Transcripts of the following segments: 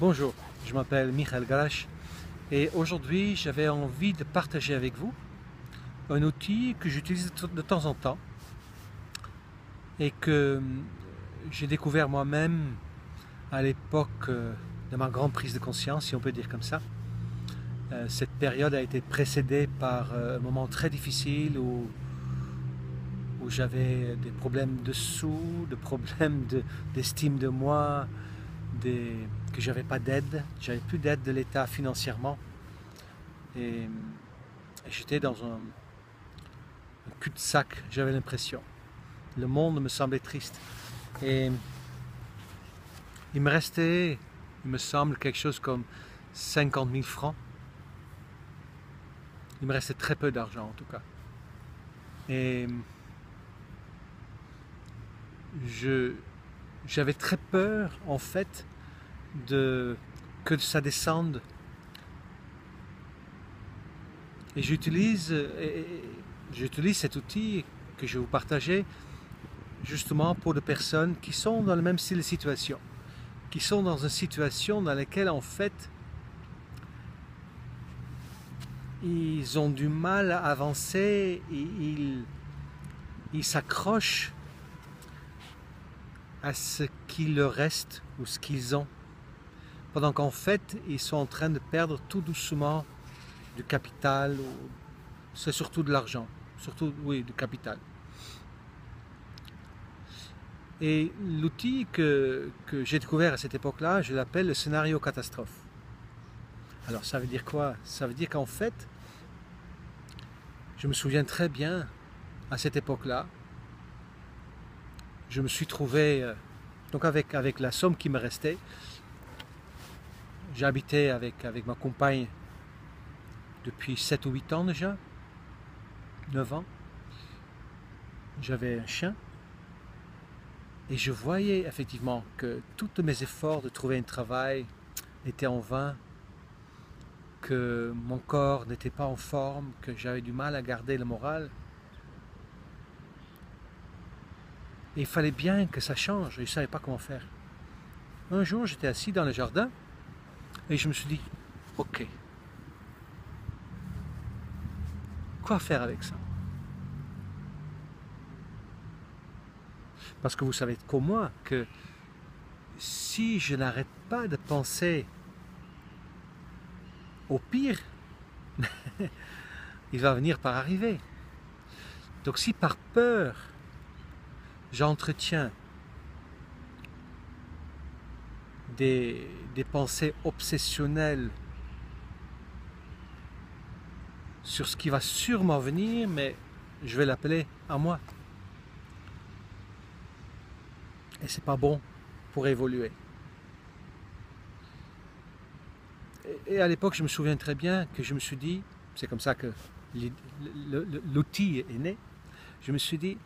Bonjour, je m'appelle Michael Galash et aujourd'hui j'avais envie de partager avec vous un outil que j'utilise de temps en temps et que j'ai découvert moi-même à l'époque de ma grande prise de conscience, si on peut dire comme ça. Cette période a été précédée par un moment très difficile où j'avais des problèmes de sous, des problèmes d'estime de moi, que j'avais pas d'aide, j'avais plus d'aide de l'État financièrement. Et j'étais dans un cul-de-sac, j'avais l'impression. Le monde me semblait triste. Et il me restait, il me semble, quelque chose comme 50 000 francs. Il me restait très peu d'argent en tout cas. Et j'avais très peur en fait que ça descende. Et j'utilise cet outil que je vais vous partager justement pour des personnes qui sont dans le même style de situation, qui sont dans une situation dans laquelle en fait ils ont du mal à avancer, ils s'accrochent à ce qu'il leur reste ou ce qu'ils ont, pendant qu'en fait ils sont en train de perdre tout doucement du capital, c'est surtout de l'argent, surtout oui du capital. Et l'outil que j'ai découvert à cette époque-là, je l'appelle le scénario catastrophe. Alors ça veut dire quoi? Ça veut dire qu'en fait, je me souviens très bien, à cette époque-là, je me suis trouvé, donc avec la somme qui me restait, j'habitais avec ma compagne depuis 7 ou 8 ans déjà, 9 ans. J'avais un chien. Et je voyais effectivement que tous mes efforts de trouver un travail étaient en vain, que mon corps n'était pas en forme, que j'avais du mal à garder le moral. Et il fallait bien que ça change, et je ne savais pas comment faire. Un jour, j'étais assis dans le jardin, et je me suis dit, ok, quoi faire avec ça? Parce que vous savez comme moi que si je n'arrête pas de penser au pire, il va venir par arriver. Donc si par peur, j'entretiens des pensées obsessionnelles sur ce qui va sûrement venir, mais je vais l'appeler à moi. Et c'est pas bon pour évoluer. Et à l'époque, je me souviens très bien que je me suis dit, c'est comme ça que l'outil est né, je me suis dit,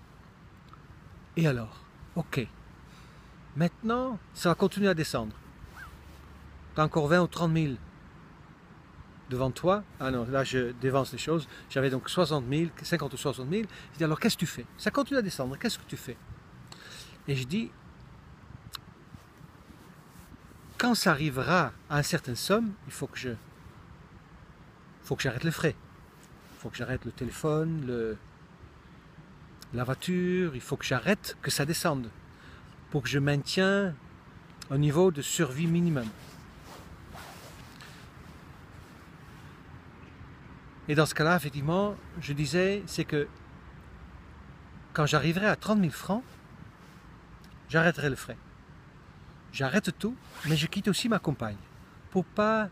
et alors? Ok, maintenant, ça va continuer à descendre. Tu as encore 20 ou 30 000 devant toi. Ah non, là je dévance les choses. J'avais donc 60 000, 50 ou 60 000. Je dis alors qu'est-ce que tu fais? Ça continue à descendre, qu'est-ce que tu fais? Et je dis, quand ça arrivera à une certaine somme, il faut que j'arrête les frais. Il faut que j'arrête le téléphone, la voiture, il faut que j'arrête que ça descende pour que je maintienne un niveau de survie minimum. Et dans ce cas-là, effectivement, je disais, c'est que quand j'arriverai à 30 000 francs, j'arrêterai le frais. J'arrête tout, mais je quitte aussi ma compagne pour ne pas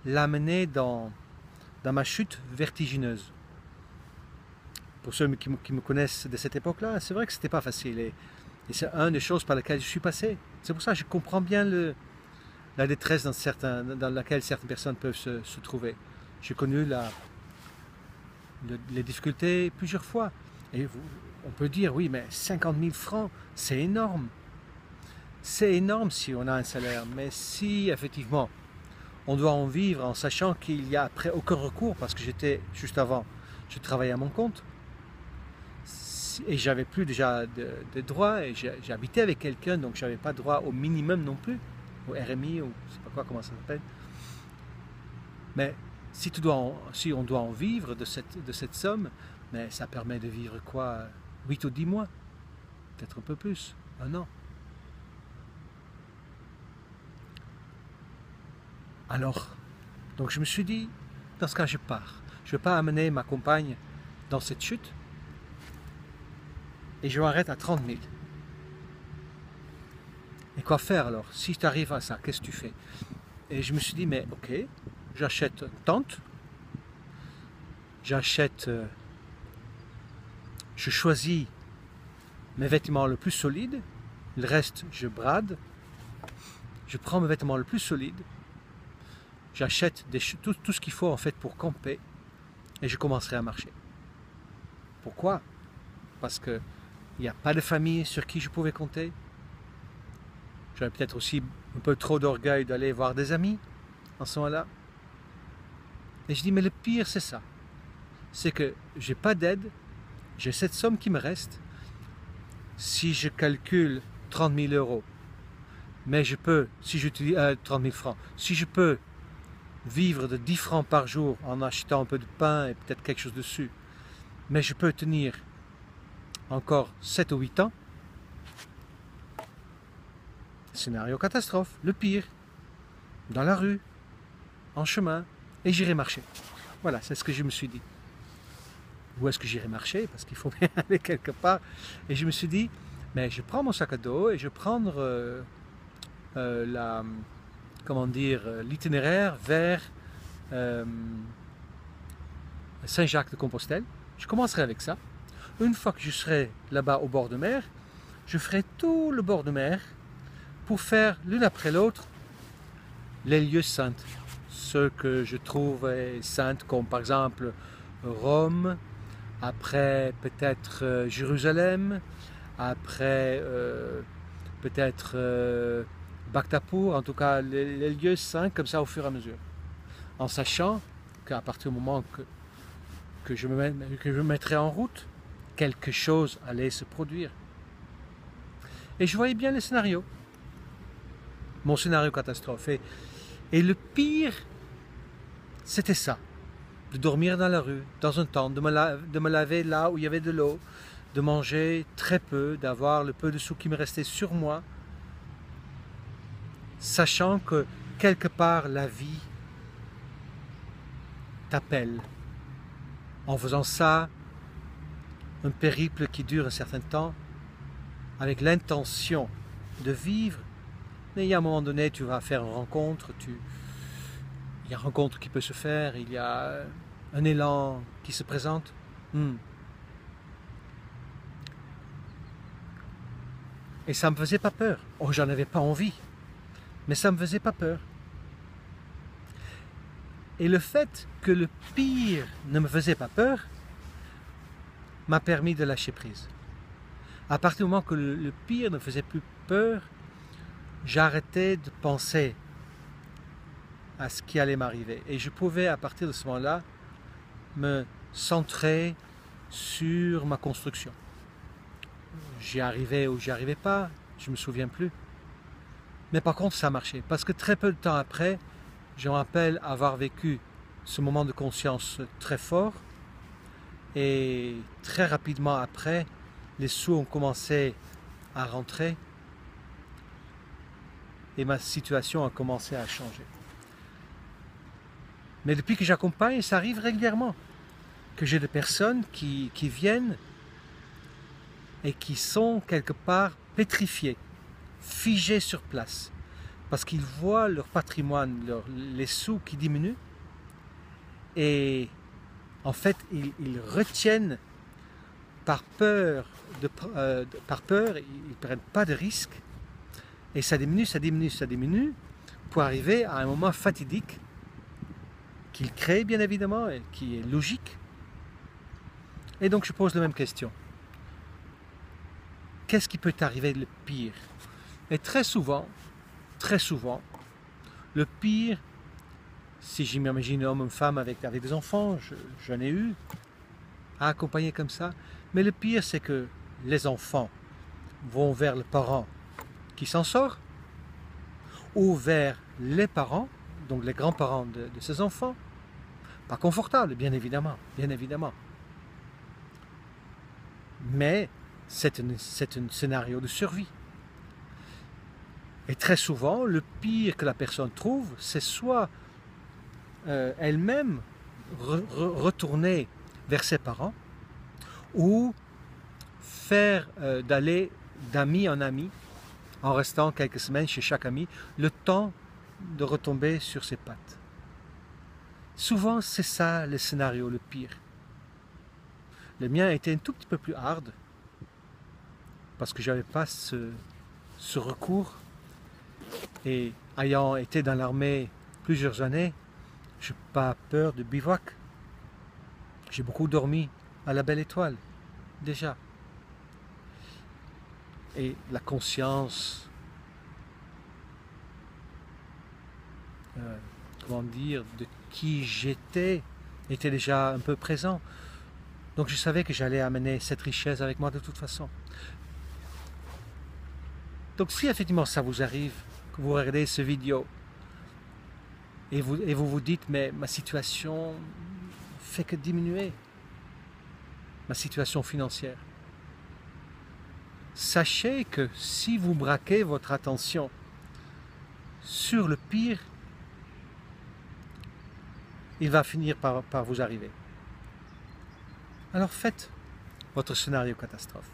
l'amener dans ma chute vertigineuse. Pour ceux qui me connaissent de cette époque-là, c'est vrai que c'était pas facile. Et c'est une des choses par lesquelles je suis passé. C'est pour ça que je comprends bien la détresse dans laquelle certaines personnes peuvent se trouver. J'ai connu les difficultés plusieurs fois. Et on peut dire, oui, mais 50 000 francs, c'est énorme. C'est énorme si on a un salaire. Mais si, effectivement, on doit en vivre en sachant qu'il n'y a après aucun recours, parce que j'étais, juste avant, je travaillais à mon compte, et j'avais plus déjà de droits, et j'habitais avec quelqu'un, donc j'avais pas droit au minimum non plus. au RMI, ou je ne sais pas quoi, comment ça s'appelle. Mais si on doit en vivre de cette somme, mais ça permet de vivre quoi, 8 ou 10 mois, peut-être un peu plus, un an. Alors, donc je me suis dit, dans ce cas je pars. Je ne vais pas amener ma compagne dans cette chute et je m'arrête à 30 000. Et quoi faire alors? Si tu arrives à ça, qu'est-ce que tu fais? Et je me suis dit, mais ok, j'achète une tente, je choisis mes vêtements les plus solides, le reste je brade, je prends mes vêtements les plus solides, j'achète tout ce qu'il faut en fait pour camper et je commencerai à marcher. Pourquoi? Parce qu'il n'y a pas de famille sur qui je pouvais compter. J'avais peut-être aussi un peu trop d'orgueil d'aller voir des amis en ce moment-là. Et je dis, mais le pire c'est ça. C'est que j'ai pas d'aide, j'ai cette somme qui me reste. Si je calcule 30 000 euros, mais je peux, si j'utilise 30 000 francs, si je peux vivre de 10 francs par jour en achetant un peu de pain et peut-être quelque chose dessus, mais je peux tenir encore 7 ou 8 ans, scénario catastrophe, le pire, dans la rue, en chemin, et j'irai marcher. Voilà, c'est ce que je me suis dit. Où est-ce que j'irai marcher? Parce qu'il faut bien aller quelque part. Et je me suis dit, mais je prends mon sac à dos et je vais prendre l'itinéraire vers Saint-Jacques-de-Compostelle. Je commencerai avec ça. Une fois que je serai là-bas au bord de mer, je ferai tout le bord de mer pour faire l'une après l'autre les lieux saints. Ceux que je trouve saints, comme par exemple Rome, après peut-être Jérusalem, après peut-être Bhaktapur, en tout cas les lieux saints comme ça au fur et à mesure. En sachant qu'à partir du moment que je me mettrai en route, quelque chose allait se produire. Et je voyais bien le scénario. Mon scénario catastrophe. Et le pire, c'était ça. De dormir dans la rue, dans un tente, de me laver là où il y avait de l'eau, de manger très peu, d'avoir le peu de sous qui me restait sur moi, sachant que quelque part la vie t'appelle. En faisant ça, un périple qui dure un certain temps, avec l'intention de vivre, mais il y a un moment donné, tu vas faire une rencontre, il y a une rencontre qui peut se faire, il y a un élan qui se présente. Et ça ne me faisait pas peur. Oh, j'en avais pas envie, mais ça ne me faisait pas peur. Et le fait que le pire ne me faisait pas peur m'a permis de lâcher prise. À partir du moment que le pire ne faisait plus peur, j'arrêtais de penser à ce qui allait m'arriver. Et je pouvais, à partir de ce moment-là, me centrer sur ma construction. J'y arrivais ou j'y arrivais pas, je ne me souviens plus. Mais par contre, ça marchait. Parce que très peu de temps après, je me rappelle avoir vécu ce moment de conscience très fort. Et très rapidement après, les sous ont commencé à rentrer. Et ma situation a commencé à changer. Mais depuis que j'accompagne, ça arrive régulièrement que j'ai des personnes qui viennent et qui sont quelque part pétrifiées, figées sur place, parce qu'ils voient leur patrimoine, les sous qui diminuent, et en fait ils retiennent par peur, ils ne prennent pas de risques, et ça diminue, ça diminue, ça diminue, pour arriver à un moment fatidique qu'il crée bien évidemment, et qui est logique. Et donc je pose la même question. Qu'est-ce qui peut t'arriver le pire? Et très souvent, le pire, si je m'imagine un homme ou une femme avec des enfants, j'en ai eu à accompagner comme ça, mais le pire c'est que les enfants vont vers le parent qui s'en sort, ou vers les parents, donc les grands-parents de ces enfants. Pas confortable, bien évidemment, bien évidemment. Mais c'est un scénario de survie. Et très souvent, le pire que la personne trouve, c'est soit elle-même retourner vers ses parents, ou faire d'aller d'ami en ami, en restant quelques semaines chez chaque ami, le temps de retomber sur ses pattes. Souvent, c'est ça le scénario le pire. Le mien était un tout petit peu plus hard, parce que je n'avais pas ce recours. Et ayant été dans l'armée plusieurs années, je n'ai pas peur de bivouac. J'ai beaucoup dormi à la Belle Étoile, déjà. Et la conscience, comment dire, de qui j'étais, était déjà un peu présent. Donc je savais que j'allais amener cette richesse avec moi de toute façon. Donc si effectivement ça vous arrive, que vous regardez ce vidéo, et vous dites, mais ma situation fait que diminuer, ma situation financière. Sachez que si vous braquez votre attention sur le pire, il va finir par vous arriver. Alors faites votre scénario catastrophe.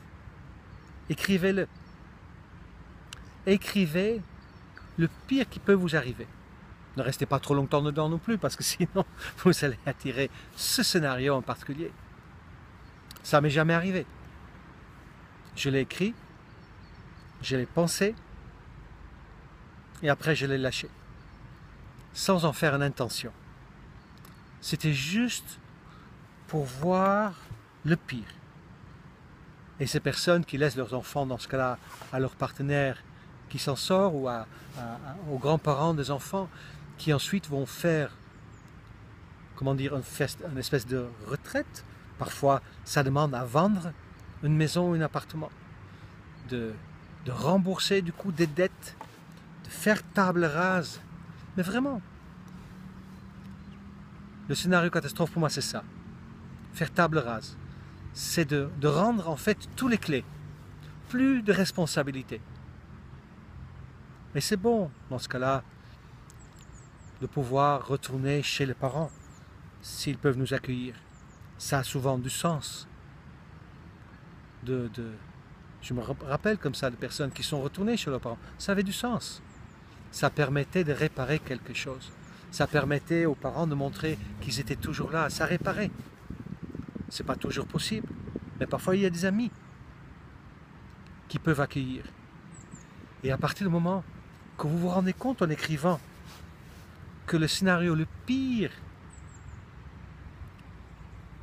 Écrivez-le. Écrivez le pire qui peut vous arriver. Ne restez pas trop longtemps dedans non plus, parce que sinon vous allez attirer ce scénario en particulier. Ça m'est jamais arrivé. Je l'ai écrit, je l'ai pensé, et après je l'ai lâché, sans en faire une intention. C'était juste pour voir le pire. Et ces personnes qui laissent leurs enfants, dans ce cas-là, à leur partenaire qui s'en sort, ou aux grands-parents des enfants, qui ensuite vont faire, comment dire, une espèce de retraite. Parfois, ça demande à vendre une maison ou un appartement, de rembourser du coup des dettes, de faire table rase. Mais vraiment, le scénario catastrophe pour moi c'est ça, faire table rase. C'est de rendre en fait tous les clés, plus de responsabilité. Mais c'est bon dans ce cas-là de pouvoir retourner chez les parents s'ils peuvent nous accueillir. Ça a souvent du sens. Je me rappelle comme ça de personnes qui sont retournées chez leurs parents. Ça avait du sens. Ça permettait de réparer quelque chose. Ça permettait aux parents de montrer qu'ils étaient toujours là. Ça réparait. C'est pas toujours possible. Mais parfois il y a des amis qui peuvent accueillir. Et à partir du moment que vous vous rendez compte en écrivant que le scénario le pire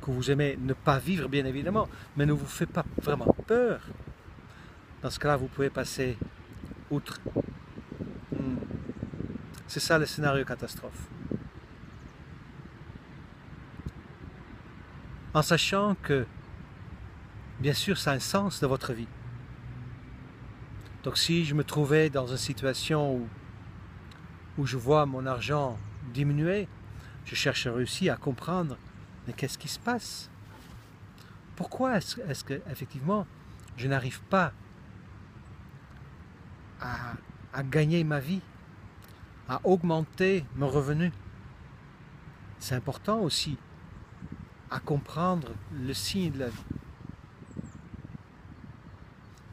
que vous aimez ne pas vivre bien évidemment, mais ne vous fait pas vraiment peur, dans ce cas-là vous pouvez passer outre. C'est ça le scénario catastrophe. En sachant que, bien sûr, ça a un sens dans votre vie. Donc si je me trouvais dans une situation où je vois mon argent diminuer, je chercherai aussi à comprendre, mais qu'est-ce qui se passe? Pourquoi est-ce que effectivement je n'arrive pas à gagner ma vie, à augmenter mes revenus? C'est important aussi à comprendre le signe de la vie.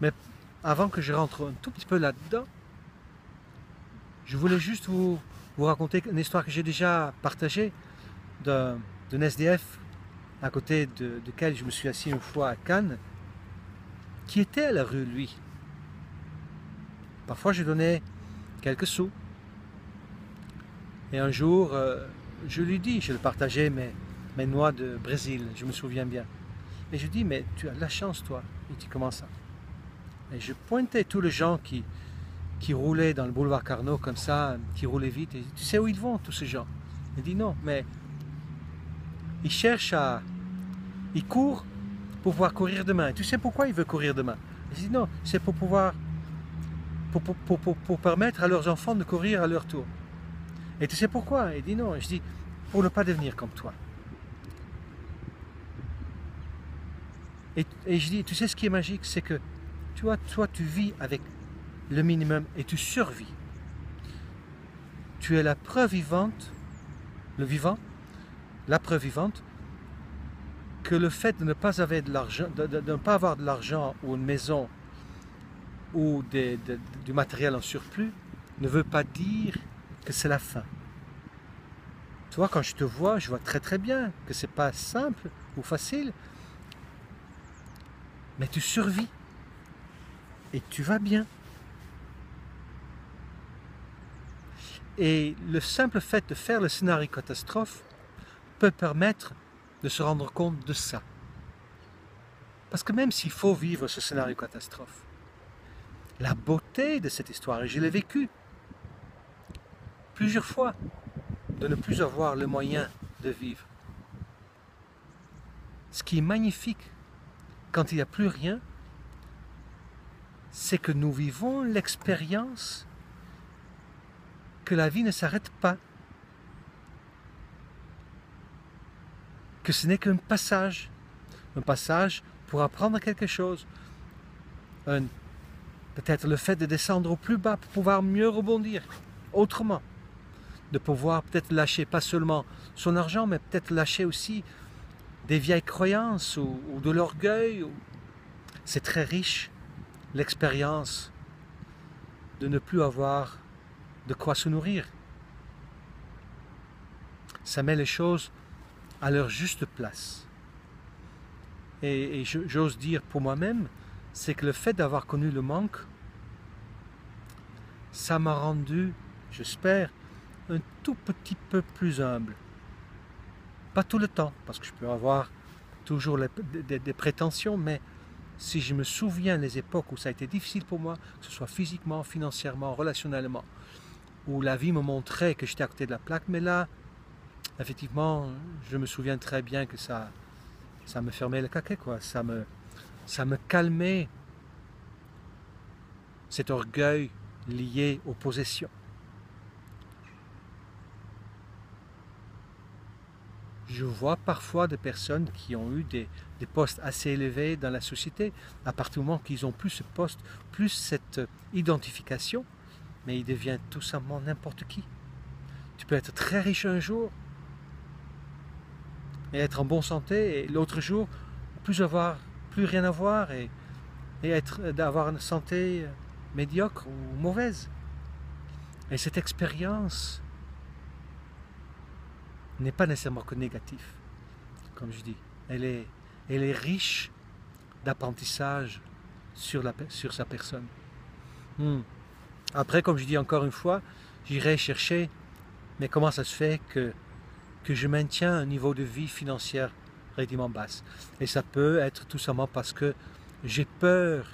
Mais avant que je rentre un tout petit peu là-dedans, je voulais juste vous raconter une histoire que j'ai déjà partagée d'un SDF à côté duquel je me suis assis une fois à Cannes, qui était à la rue, lui. Parfois je donnais quelques sous. Et un jour, je lui dis, je le partageais mes noix de Brésil, je me souviens bien. Et je dis, mais tu as de la chance toi. Il dit, comment ça? Et je pointais tous les gens qui roulaient dans le boulevard Carnot comme ça, qui roulaient vite. Et tu sais où ils vont, tous ces gens? Il dit, non, mais ils cherchent ils courent pour pouvoir courir demain. Et tu sais pourquoi ils veulent courir demain? Il dit, non, c'est pour pouvoir pour permettre à leurs enfants de courir à leur tour. Et tu sais pourquoi? Il dit non. Je dis, pour ne pas devenir comme toi. Et je dis, tu sais ce qui est magique, c'est que toi, tu vis avec le minimum et tu survis. Tu es la preuve vivante, la preuve vivante, que le fait de ne pas avoir de l'argent, de ne pas avoir de l'argent ou une maison ou du matériel en surplus ne veut pas dire que c'est la fin. Tu vois, quand je te vois, je vois très très bien que c'est pas simple ou facile, mais tu survis et tu vas bien. Et le simple fait de faire le scénario catastrophe peut permettre de se rendre compte de ça. Parce que même s'il faut vivre ce scénario catastrophe, la beauté de cette histoire, et je l'ai vécu plusieurs fois, de ne plus avoir le moyen de vivre. Ce qui est magnifique quand il n'y a plus rien, c'est que nous vivons l'expérience que la vie ne s'arrête pas, que ce n'est qu'un passage pour apprendre quelque chose, peut-être le fait de descendre au plus bas pour pouvoir mieux rebondir autrement, de pouvoir peut-être lâcher pas seulement son argent, mais peut-être lâcher aussi des vieilles croyances ou de l'orgueil. C'est très riche, l'expérience de ne plus avoir de quoi se nourrir. Ça met les choses à leur juste place. Et j'ose dire pour moi-même, c'est que le fait d'avoir connu le manque, ça m'a rendu, j'espère, un tout petit peu plus humble. Pas tout le temps, parce que je peux avoir toujours des prétentions, mais si je me souviens des époques où ça a été difficile pour moi, que ce soit physiquement, financièrement, relationnellement, où la vie me montrait que j'étais à côté de la plaque, mais là, effectivement, je me souviens très bien que ça me fermait le caquet, quoi. Ça me calmait cet orgueil lié aux possessions. Je vois parfois des personnes qui ont eu des postes assez élevés dans la société, à partir du moment qu'ils ont plus ce poste, plus cette identification, mais ils deviennent tout simplement n'importe qui. Tu peux être très riche un jour et être en bonne santé, et l'autre jour, plus rien avoir et d'avoir une santé médiocre ou mauvaise. Et cette expérience n'est pas nécessairement que négative, comme je dis. Elle est riche d'apprentissage sur sa personne. Après, comme je dis encore une fois, j'irai chercher, mais comment ça se fait que je maintiens un niveau de vie financière relativement basse. Et ça peut être tout simplement parce que j'ai peur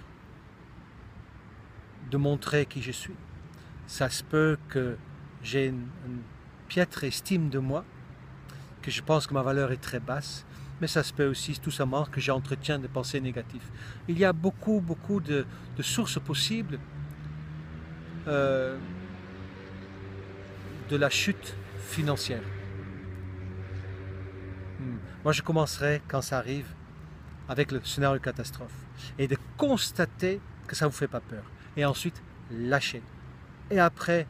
de montrer qui je suis. Ça se peut que j'ai une piètre estime de moi, que je pense que ma valeur est très basse, mais ça se peut aussi tout simplement que j'entretiens des pensées négatives. Il y a beaucoup de sources possibles de la chute financière. Moi, je commencerai, quand ça arrive, avec le scénario catastrophe, et de constater que ça ne vous fait pas peur, et ensuite lâcher, et après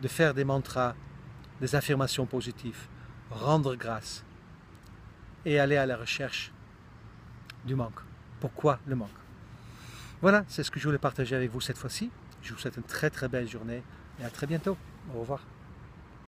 de faire des mantras, des affirmations positives, rendre grâce, et aller à la recherche du manque. Pourquoi le manque? Voilà, c'est ce que je voulais partager avec vous cette fois-ci. Je vous souhaite une très très belle journée, et à très bientôt. Au revoir.